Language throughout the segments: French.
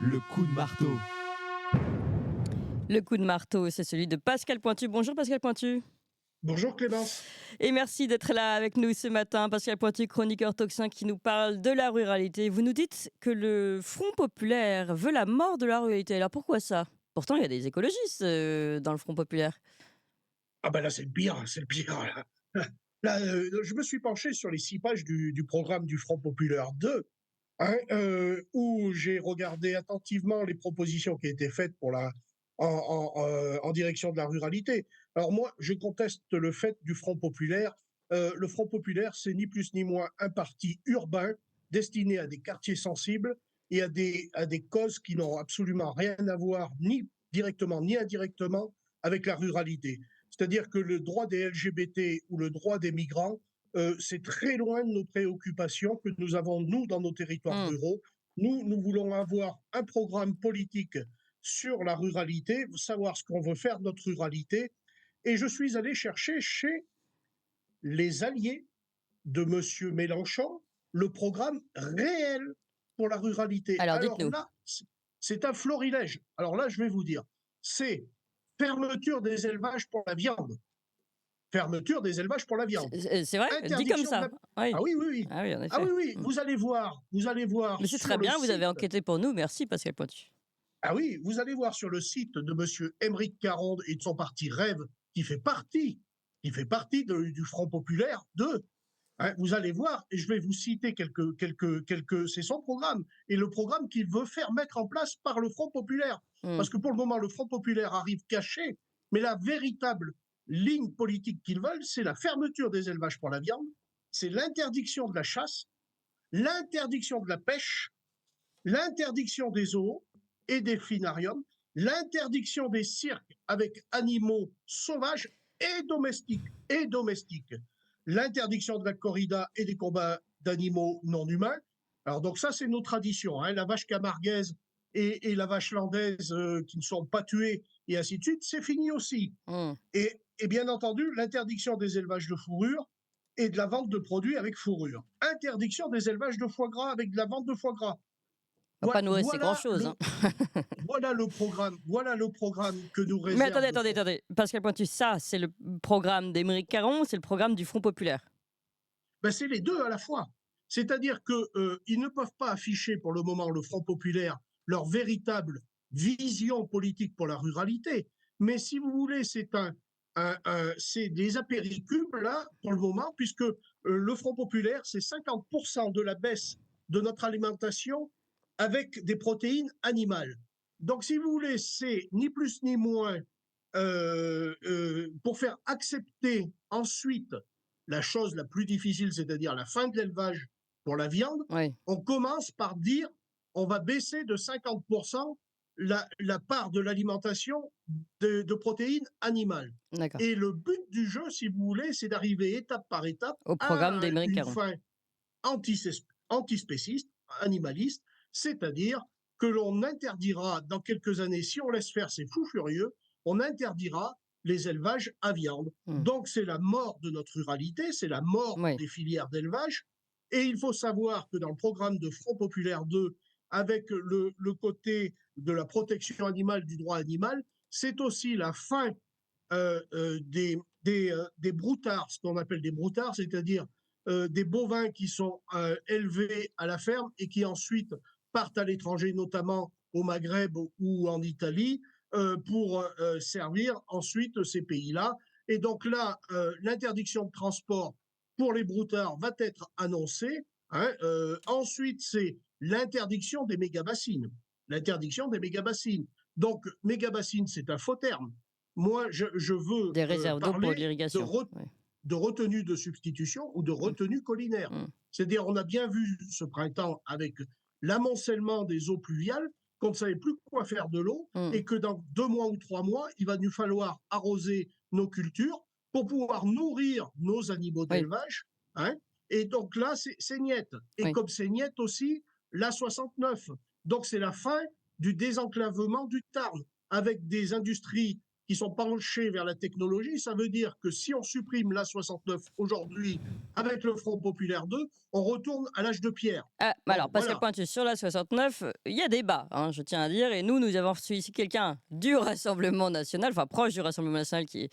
Le coup de marteau. Le coup de marteau, c'est celui de Pascal Pointu. Bonjour Pascal Pointu. Bonjour Clémence. Et merci d'être là avec nous ce matin. Pascal Pointu, chroniqueur tocsin qui nous parle de la ruralité. Vous nous dites que le Front populaire veut la mort de la ruralité. Alors pourquoi ça? Pourtant, il y a des écologistes dans le Front populaire. Ah ben là c'est le pire, c'est le pire. Là, je me suis penché sur les 6 pages du programme du Front populaire 2, où j'ai regardé attentivement les propositions qui étaient faites en direction de la ruralité. Alors moi, je conteste le fait du Front populaire. Le Front populaire, c'est ni plus ni moins un parti urbain destiné à des quartiers sensibles et à des causes qui n'ont absolument rien à voir, ni directement ni indirectement, avec la ruralité. C'est-à-dire que le droit des LGBT ou le droit des migrants, c'est très loin de nos préoccupations que nous avons, nous, dans nos territoires ruraux. Nous voulons avoir un programme politique sur la ruralité, savoir ce qu'on veut faire de notre ruralité. Et je suis allé chercher chez les alliés de M. Mélenchon le programme réel pour la ruralité. Alors, Alors dites-nous. là, c'est un florilège. Alors là, je vais vous dire, c'est fermeture des élevages pour la viande. Fermeture des élevages pour la viande. C'est vrai? Dit comme ça. Oui. Ah oui, oui, oui. Ah oui, en effet. Ah oui, oui. Vous allez voir. Mais c'est très bien, vous avez enquêté pour nous. Merci Pascal Pointu. Ah oui, vous allez voir sur le site de M. Émeric Caron et de son parti Rêve, qui fait partie du Front populaire 2. Vous allez voir, et je vais vous citer quelques, c'est son programme, et le programme qu'il veut faire mettre en place par le Front populaire. Parce que pour le moment, le Front populaire arrive caché, mais la véritable ligne politique qu'ils veulent, c'est la fermeture des élevages pour la viande, c'est l'interdiction de la chasse, l'interdiction de la pêche, l'interdiction des zoos et des finariums, l'interdiction des cirques avec animaux sauvages et domestiques, l'interdiction de la corrida et des combats d'animaux non humains. Alors donc ça, c'est nos traditions. La vache camarguaise et la vache landaise qui ne sont pas tuées et ainsi de suite, c'est fini aussi. Et bien entendu, l'interdiction des élevages de fourrure et de la vente de produits avec fourrure. Interdiction des élevages de foie gras avec de la vente de foie gras. On va pas nourrir c'est grand-chose. Voilà le programme que nous réserve. Mais attendez. Pascal Pointu, ça, c'est le programme d'Émeric Caron, c'est le programme du Front populaire. Ben, c'est les deux à la fois. C'est-à-dire qu'ils ne peuvent pas afficher pour le moment, le Front populaire, leur véritable vision politique pour la ruralité. Mais si vous voulez, c'est des apéricubes, là, pour le moment, puisque le Front populaire, c'est 50% de la baisse de notre alimentation avec des protéines animales. Donc, si vous voulez, c'est ni plus ni moins pour faire accepter ensuite la chose la plus difficile, c'est-à-dire la fin de l'élevage pour la viande. Oui. On commence par dire on va baisser de 50% la part de l'alimentation de protéines animales. D'accord. Et le but du jeu, si vous voulez, c'est d'arriver étape par étape au programme à d'Émeric une Caron. fin antispéciste, animaliste, c'est-à-dire que l'on interdira dans quelques années, si on laisse faire ces fous furieux, on interdira les élevages à viande. Donc c'est la mort de notre ruralité, c'est la mort des filières d'élevage. Et il faut savoir que dans le programme de Front populaire 2, avec le côté de la protection animale, du droit animal, c'est aussi la fin des broutards, ce qu'on appelle des broutards, c'est-à-dire des bovins qui sont élevés à la ferme et qui ensuite partent à l'étranger, notamment au Maghreb ou en Italie, pour servir ensuite ces pays-là. Et donc là, l'interdiction de transport pour les broutards va être annoncée. Ensuite, c'est l'interdiction des méga-bassines. L'interdiction des méga-bassines. Donc, méga-bassines, c'est un faux terme. Moi, je veux des réserves d'eau pour parler l'irrigation. de retenue de substitution ou de retenue collinaire. C'est-à-dire, on a bien vu ce printemps avec l'amoncellement des eaux pluviales, qu'on ne savait plus quoi faire de l'eau et que dans 2 mois ou 3 mois, il va nous falloir arroser nos cultures pour pouvoir nourrir nos animaux d'élevage. Et donc là, c'est niette. Et comme c'est niette aussi, l'A69. Donc c'est la fin du désenclavement du Tarn, avec des industries qui sont penchés vers la technologie. Ça veut dire que si on supprime l'A69 aujourd'hui avec le Front Populaire 2, on retourne à l'âge de pierre. Ah, Bon, alors, Pascal voilà. Pointu, sur la 69, il y a débat, hein, je tiens à dire. Et nous avons reçu ici quelqu'un du Rassemblement national, enfin proche du Rassemblement national, qui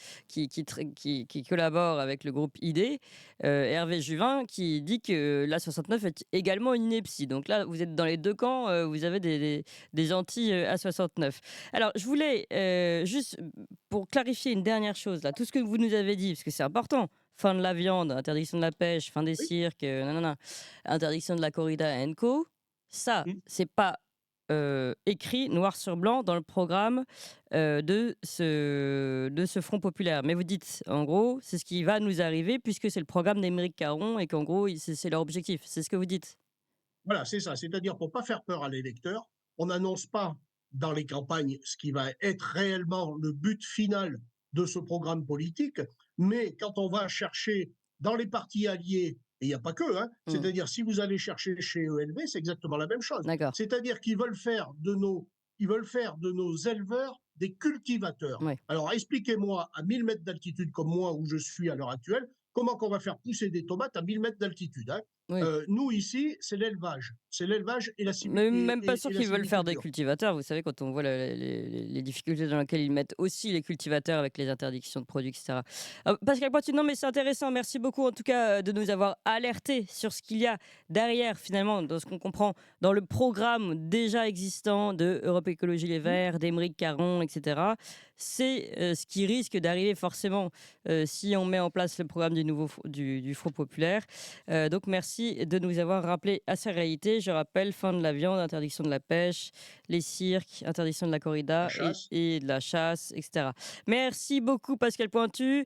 collabore avec le groupe ID, Hervé Juvin, qui dit que la 69 est également une ineptie. Donc là, vous êtes dans les deux camps, vous avez des anti-A69. Alors, je voulais juste, pour clarifier une dernière chose, là, tout ce que vous nous avez dit, parce que c'est important. Fin de la viande, interdiction de la pêche, fin des Oui. cirques, nanana, interdiction de la corrida and co. Ça, Mm. c'est pas écrit noir sur blanc dans le programme de ce Front populaire. Mais vous dites, en gros, c'est ce qui va nous arriver puisque c'est le programme d'Émeric Caron et qu'en gros, c'est leur objectif. C'est ce que vous dites. Voilà, c'est ça. C'est-à-dire, pour pas faire peur à l'électeur, on n'annonce pas dans les campagnes ce qui va être réellement le but final de ce programme politique, mais quand on va chercher dans les partis alliés, et il n'y a pas que, hein, Hmm, c'est-à-dire si vous allez chercher chez ELV, c'est exactement la même chose. d'accord. C'est-à-dire qu'ils veulent ils veulent faire de nos éleveurs des cultivateurs. Ouais. Alors expliquez-moi, à 1000 mètres d'altitude comme moi où je suis à l'heure actuelle, comment qu'on va faire pousser des tomates à 1000 mètres d'altitude, hein. Oui. Nous, ici, c'est l'élevage. C'est l'élevage et Mais même pas sûr la qu'ils veulent faire des sylviculture. cultivateurs. Vous savez, quand on voit les difficultés dans lesquelles ils mettent aussi les cultivateurs avec les interdictions de produits, etc. Pascal Pointu, non, mais c'est intéressant. Merci beaucoup, en tout cas, de nous avoir alertés sur ce qu'il y a derrière, finalement, dans ce qu'on comprend, dans le programme déjà existant de Europe Écologie Les Verts, d'Émeric Caron, etc. C'est ce qui risque d'arriver forcément si on met en place le programme du Front Populaire. Donc merci de nous avoir rappelé à sa réalité. Je rappelle, fin de la viande, interdiction de la pêche, les cirques, interdiction de la La corrida chasse. et de la chasse, etc. Merci beaucoup Pascal Pointu.